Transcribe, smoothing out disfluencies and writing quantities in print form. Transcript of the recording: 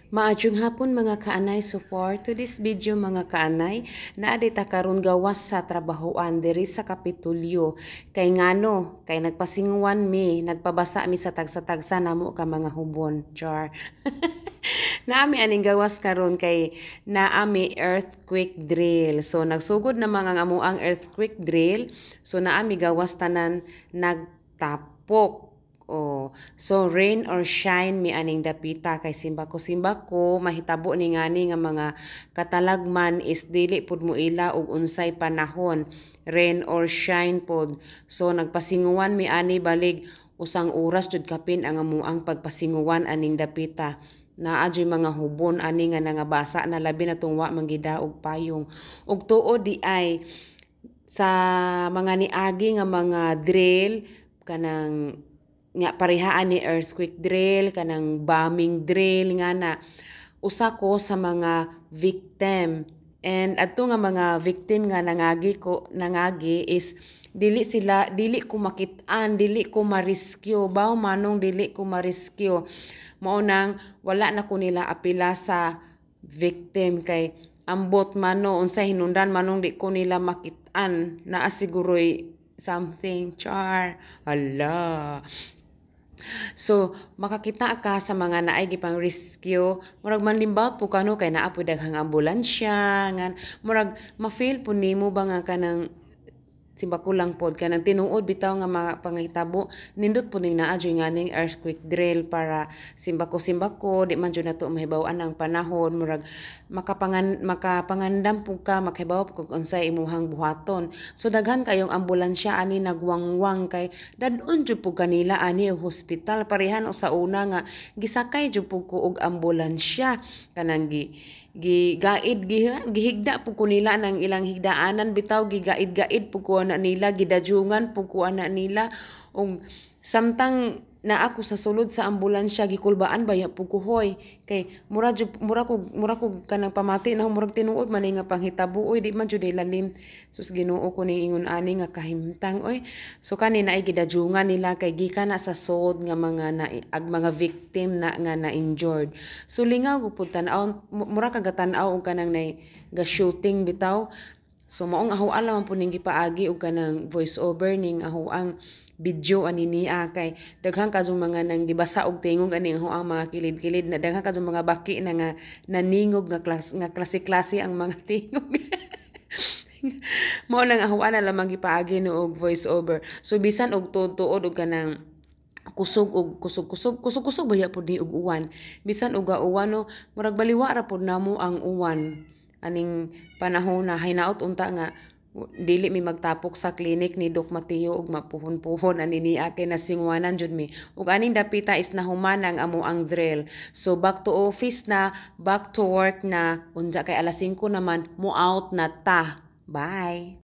Maadjong hapon mga kaanay, so for to this video mga kaanay, naadi ta karon gawas sa trabahoan diri sa Kapitulyo. Kay ngano, kay nagpasinguan mi, nagpabasa mi sa tagsa-tagsa namo ka mga hubon. Char. Naami aning gawas karon kay naami earthquake drill. So nagsugod na mga amuang earthquake drill. So naami gawas tanan nagtapok. Oh, so rain or shine mi aning dapita kay simbako mahitabo ni ngani nga mga katalagman is dili pud mo ila og unsay panahon, rain or shine pod. So nagpasinguan mi ani balig usang oras jud kapin ang amuang pagpasinguan aning dapita. Naa jud mga hubon ani nga nangabasa na labi na tungwa manggida og payong. Ug tuod di ay sa mga niagi nga mga drill kanang nga parehaan ni earthquake drill kanang bombing drill nga na usa ko sa mga victim, and adto nga mga victim nga nangagi is dili ko makit-an, dili ko ma-rescue baw manong dili ko ma-rescue. Mao nang wala na ko nila apila sa victim kay ambot mano unsay hinungdan manong di ko nila makit-an, naa siguroy something. Char hala. So makakita ka sa mga naay gipang rescue, murag manlimbaut po kano kay naa pud daghang ambulansya ngan murag ma-feel po nimo ba nga kanang simbako lang pod kanang tinuod bitaw nga mga pangitabo nindot po ning naa joy nganing earthquake drill para simbako di man jud nato mahibaw-an ang panahon, murag makapangandam po ka makahibaw kung unsay imuhang buhaton. So daghan kayong ambulansya ani nagwangwang kay dadon jud po kanila ani og hospital parehan o sa una nga gisakay jud po ko og ambulansya kanang gihigda po ko nila ng ilang higdaanan bitaw gigaid-gaid po ko na nila gidadyungan po ko na nila og samtang na ako sa sulod sa ambulansya gikulbaan baya po ko hoy kay mura ko kanang pamati na murag tinuod man nga panghitabo oy di man jud lalim sus Ginoo ko ni ingon ani nga kahimtang oy. So kanina ay gidadyungan nila kay gikan na sa sod nga mga victim na nga na injured. So lingaw gud tan-aw mura kagatan-aw og kanang ga shooting bitaw. So maong ahuan lamang po ning gipaagi og kanang voice over ning ahuang video ani niya kay daghang kadtong mga nang gibasa og tingog ani ang mga kilid-kilid na daghang kadtong mga baki na nga naningog nga klase ang mga tingog. Mao nang ahuan na lamang gipaagi no og voice over. So bisan og tuod og kanang kusog baya pud ni og uwan bisan og uwan no murag baliwa ra pud namo ang uwan aning panahon na hinaot unta nga dili mi magtapok sa klinik ni Doc Mateo og mapuhon-puhon ani niya kay nasingwanan jud mi ug aning dapita is nahuman ang amo ang drill. So back to office na, back to work na, unja kay alas 5 naman mo out na ta. Bye.